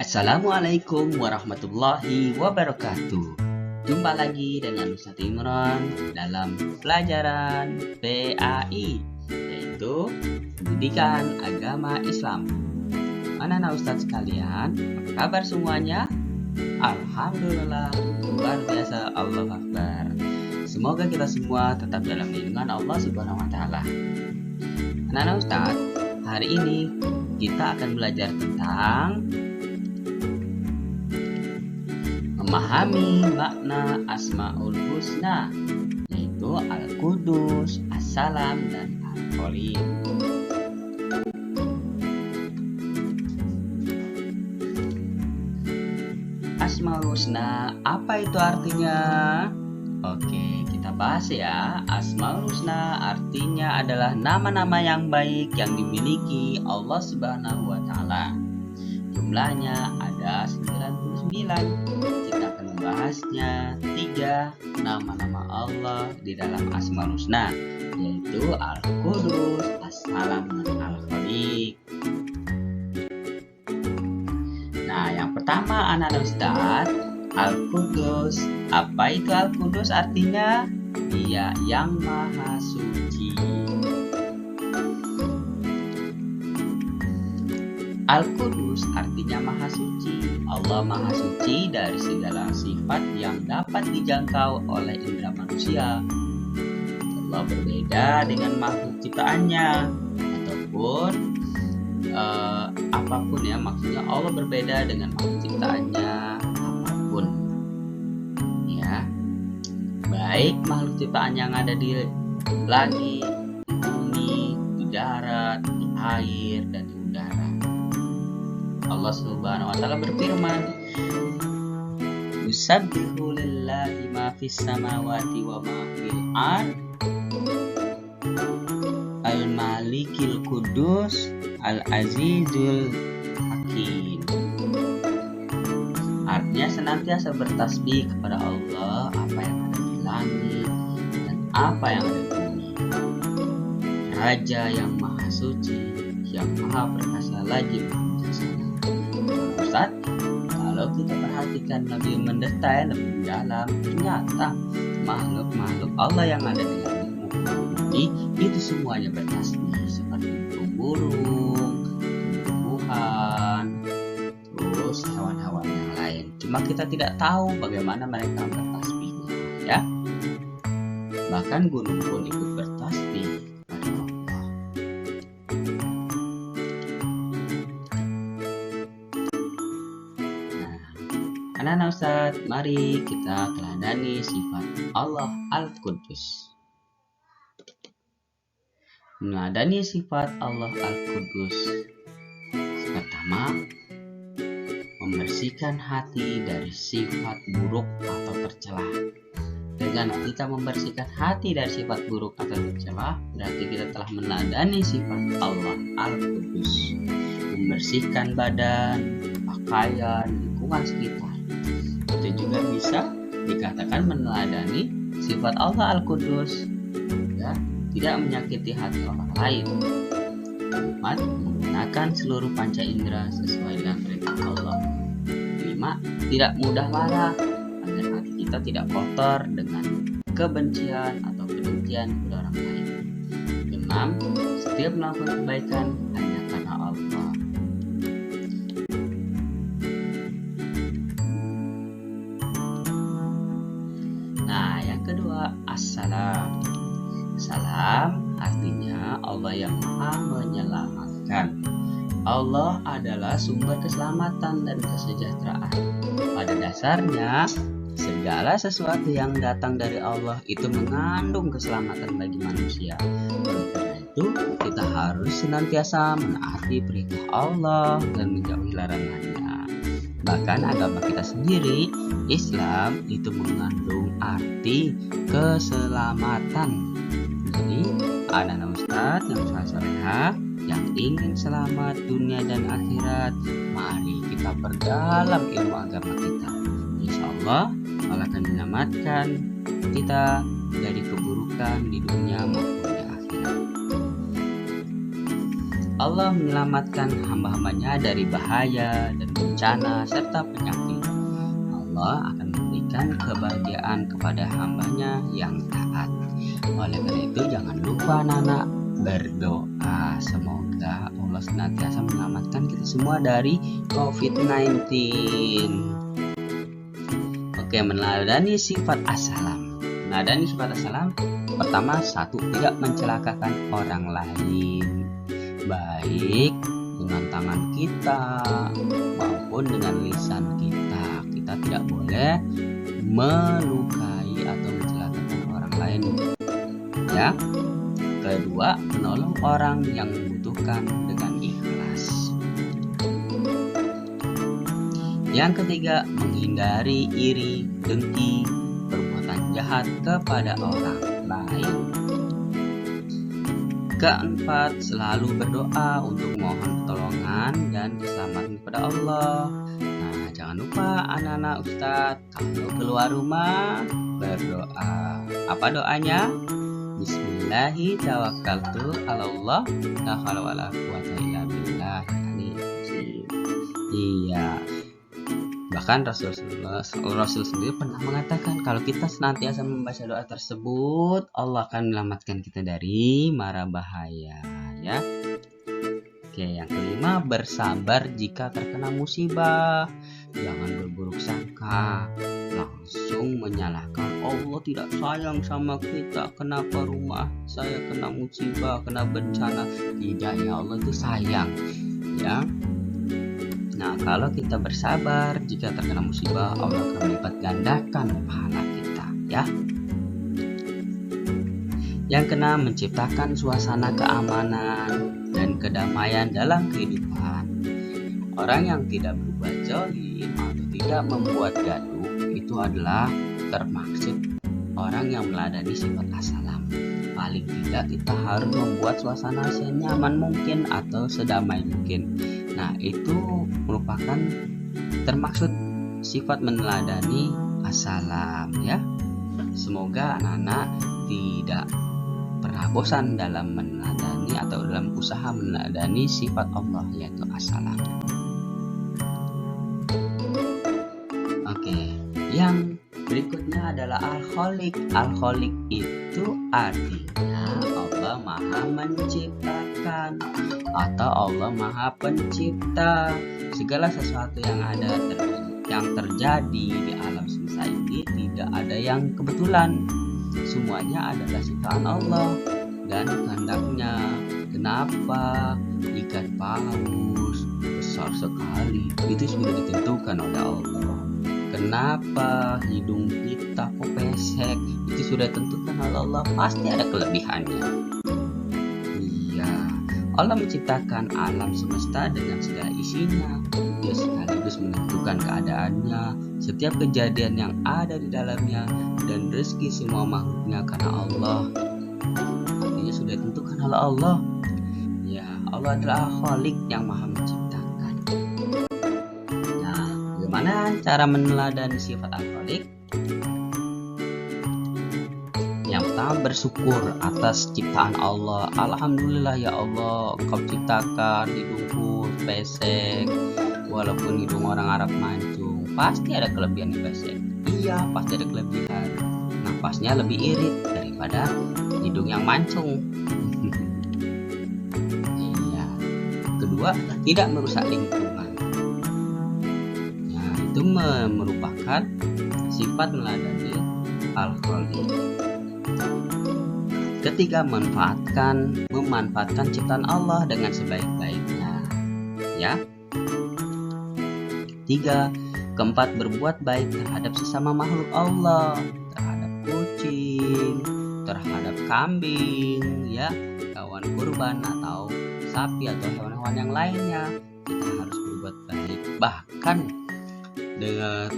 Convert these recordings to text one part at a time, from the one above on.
Assalamualaikum warahmatullahi wabarakatuh. Jumpa lagi dengan Ustadz Imran dalam pelajaran PAI, yaitu Pendidikan Agama Islam. Anak-anak Ustadz sekalian, apa kabar semuanya? Alhamdulillah, luar biasa, Allahu Akbar. Semoga kita semua tetap dalam lindungan Allah Subhanahu wa Ta'ala. Anak-anak Ustadz, hari ini kita akan belajar tentang memahami makna Asmaul Husna, yaitu Al-Qudus, As-Salam, dan Al-Qalim. Asmaul Husna, apa itu artinya? Oke, kita bahas ya. Asmaul Husna artinya adalah nama-nama yang baik yang dimiliki Allah Subhanahu wa Ta'ala. Jumlahnya ada 99. Kita akan membahasnya 3 nama-nama Allah di dalam Asmaul Husna, yaitu Al-Qudus, As-Salam, dan Al-Khaliq. Nah, yang pertama anak-anak Ustadz, Al-Qudus. Apa itu Al-Qudus artinya? Dia yang maha suci. Al-Qudus artinya maha suci. Allah maha suci dari segala sifat yang dapat dijangkau oleh indera manusia. Allah berbeda dengan makhluk ciptaannya, ataupun apapun ya, maksudnya Allah berbeda dengan makhluk ciptaannya apapun ya, baik makhluk ciptaan yang ada di langit, di bumi, di darat, di air, dan di udara. Allah Subhanahu wa Ta'ala berfirman, "Yusabbihu lillahi ma fis samawati wa ma fil ard, al-malikil qudus, al-azizul hakim." Artinya senantiasa bertasbih kepada Allah apa yang ada di langit dan apa yang ada di bumi. Raja yang maha suci, yang maha perkasa lagi maha bijaksana. Ustaz, kalau kita perhatikan lebih mendetail, lebih dalam, ternyata makhluk-makhluk Allah yang ada di langit maupun bumi itu semuanya bertasbih, seperti burung, tumbuhan, terus hewan-hewan yang lain. Cuma kita tidak tahu bagaimana mereka bertasbihnya, ya. Bahkan gunung pun ikut bertasbih pada Allah. Anak-anak Ustadz, mari kita teladani sifat Allah Al-Qudus. Meneladani sifat Allah Al-Qudus, pertama, membersihkan hati dari sifat buruk atau tercela. Dengan kita membersihkan hati dari sifat buruk atau tercela, berarti kita telah meneladani sifat Allah Al-Qudus. Membersihkan badan, pakaian, lingkungan sekitar, itu juga bisa dikatakan meneladani sifat Allah Al-Qudus, ya, tidak menyakiti hati orang lain. Keempat, menggunakan seluruh panca indera sesuai dengan perintah Allah. 5, tidak mudah marah agar hati kita tidak kotor dengan kebencian atau kedengkian kepada orang lain. 6, setiap melakukan kebaikan hanya karena Allah. Nah, yang kedua, As-Salam. Salam artinya Allah yang maha menyelamatkan. Allah adalah sumber keselamatan dan kesejahteraan. Pada dasarnya, segala sesuatu yang datang dari Allah itu mengandung keselamatan bagi manusia. Oleh karena itu, kita harus senantiasa menaati perintah Allah dan menjauhi larangannya. Bahkan agama kita sendiri, Islam, itu mengandung arti keselamatan. Jadi, anak-anak Ustadz yang saleh-salehah yang ingin selamat dunia dan akhirat, mari kita perdalam ilmu agama kita. Insya Allah akan menyelamatkan kita dari keburukan di dunia maupun di akhirat. Allah menyelamatkan hamba-hambanya dari bahaya dan bencana serta penyakit. Allah akan memberikan kebahagiaan kepada hambanya yang taat. Oleh karena itu jangan lupa anak-anak berdoa. Semoga Allah senantiasa menyelamatkan kita semua dari COVID-19. Oke, meneladani sifat as-salam. Meneladani sifat as-salam, pertama, 1. Tidak mencelakakan orang lain, baik dengan tangan kita maupun dengan lisan kita. Kita tidak boleh melukai atau mencelakakan orang lain, ya. Kedua, menolong orang yang membutuhkan dengan ikhlas. Yang ketiga, menghindari iri, dengki, perbuatan jahat kepada orang lain. Keempat, selalu berdoa untuk mohon pertolongan dan keselamatan kepada Allah. Nah, jangan lupa anak-anak Ustadz, kalau keluar rumah berdoa. Apa doanya? Bismillahi tawakkaltu 'alallah la haula wala quwwata illa billah. Iya. Bahkan Rasul sendiri pernah mengatakan kalau kita senantiasa membaca doa tersebut, Allah akan menyelamatkan kita dari mara bahaya, ya. Oke, yang kelima, bersabar jika terkena musibah. Jangan berburuk sangka, langsung menyalahkan Allah tidak sayang sama kita. Kenapa rumah saya kena musibah, kena bencana? Tidak, ya Allah itu sayang, ya. Nah, kalau kita bersabar jika terkena musibah, Allah akan melipat gandakan pahala kita, ya. Yang keenam, menciptakan suasana keamanan dan kedamaian dalam kehidupan. Orang yang tidak berbuat zalim atau tidak membuat gaduh itu adalah termaksud orang yang meladani sifat as-salam. Paling tidak kita harus membuat suasana senyaman mungkin atau sedamai mungkin. Nah, itu merupakan termaksud sifat meneladani as-salam, ya. Semoga anak-anak tidak pernah bosan dalam meneladani atau dalam usaha meneladani sifat Allah, yaitu as-salam. Oke, yang berikutnya adalah al-khaliq. Al-khaliq itu artinya Allah Maha Menciptakan atau Allah Maha Pencipta. Segala sesuatu yang ada yang terjadi di alam semesta ini tidak ada yang kebetulan. Semuanya adalah ciptaan Allah dan kehendaknya. Kenapa ikan paus besar sekali? Itu sudah ditentukan oleh Allah. Kenapa hidung kita kok pesek? Itu sudah ditentukan oleh Allah. Pasti ada kelebihannya. Iya, Allah menciptakan alam semesta dengan segala isinya. Dia sekaligus menentukan keadaannya, setiap kejadian yang ada di dalamnya, dan rezeki semua makhluknya karena Allah. Artinya sudah ditentukan oleh Allah. Ya, Allah adalah Khalik yang Maha Menciptakan. Nah, bagaimana cara meneladani sifat Al-Khalik? Yang pertama, bersyukur atas ciptaan Allah. Alhamdulillah ya Allah, Engkau ciptakan hidungku pesek, walaupun hidung orang Arab mancung. Pasti ada kelebihan di pesek. Iya, pasti ada kelebihan. Napasnya lebih irit daripada hidung yang mancung. Iya. Kedua, tidak merusak lingkungan. Nah, itu merupakan sifat meladani Al-Khaliq. Ketiga, memanfaatkan ciptaan Allah dengan sebaik-baiknya, ya. Keempat, berbuat baik terhadap sesama makhluk Allah, terhadap kucing, terhadap kambing, ya, hewan kurban atau sapi atau hewan-hewan yang lainnya. Kita harus berbuat baik. Bahkan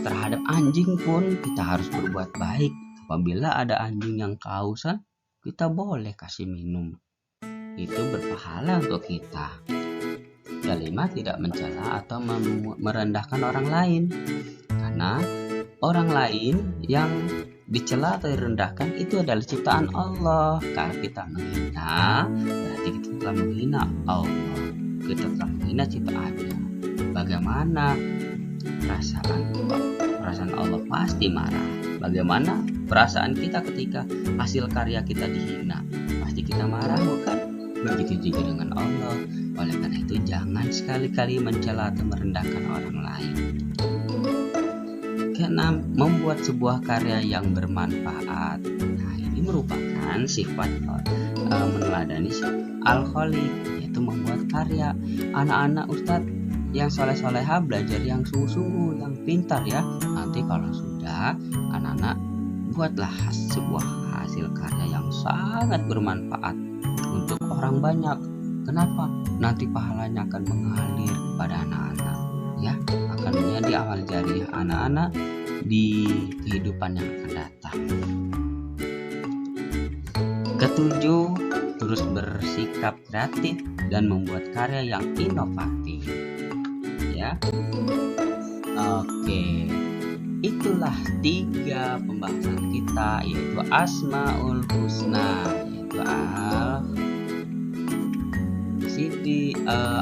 terhadap anjing pun kita harus berbuat baik. Apabila ada anjing yang kehausan, kita boleh kasih minum. Itu berpahala untuk kita. Kelima, tidak mencela atau merendahkan orang lain. Karena orang lain yang dicela atau direndahkan itu adalah ciptaan Allah. Kalau kita menghina, berarti kita telah menghina Allah. kita telah menghina ciptaan Allah, bagaimana perasaan Allah pasti marah. Bagaimana perasaan kita ketika hasil karya kita dihina? Pasti kita marah, bukan? Begitu juga dengan Allah. Oleh karena itu jangan sekali-kali mencela atau merendahkan orang lain. Keenam, membuat sebuah karya yang bermanfaat. Nah, ini merupakan sifat meneladani Al-Khaliq, yaitu membuat karya. Anak-anak Ustadz yang soleh-soleha belajar yang sungguh-sungguh, yang pintar ya. Nanti kalau sudah, anak-anak buatlah sebuah hasil karya yang sangat bermanfaat untuk orang banyak. Kenapa? Nanti pahalanya akan mengalir kepada anak-anak, ya, akan menjadi amal jariah anak-anak di kehidupan yang akan datang. Ketujuh, terus bersikap kreatif dan membuat karya yang inovatif. Ya, oke, itulah 3 pembahasan kita, yaitu Asmaul Husna, yaitu Al-Sidi,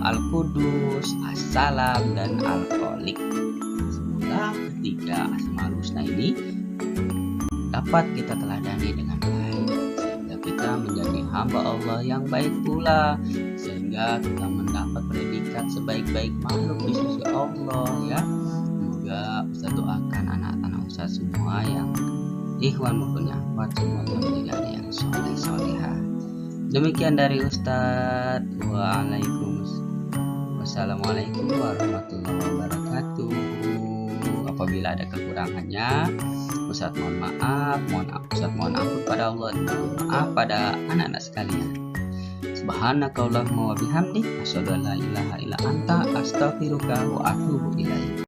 Al-Qudus, As-Salam, dan Al-Khaliq. Semoga ketiga Asmaul Husna ini dapat kita teladani dengan baik, sehingga kita menjadi hamba Allah yang baik pula, sehingga kita mendapat predikat sebaik-baik makhluk di sisi Allah, ya. Juga Ustaz doakan anak-anak Ustaz semua yang ikhwan maupun akhwat semua yang menjadi yang soleh-solehah. Demikian dari Ustaz. Wassalamualaikum warahmatullahi wabarakatuh. Apabila ada kekurangannya, Ustaz mohon maaf, Ustaz mohon ampun pada Allah dan mohon maaf pada anak-anak sekalian. Subhanakallahumma wa bihamdik, asyhadu an la ilaha illa anta, astaghfiruka wa atubu ilaik.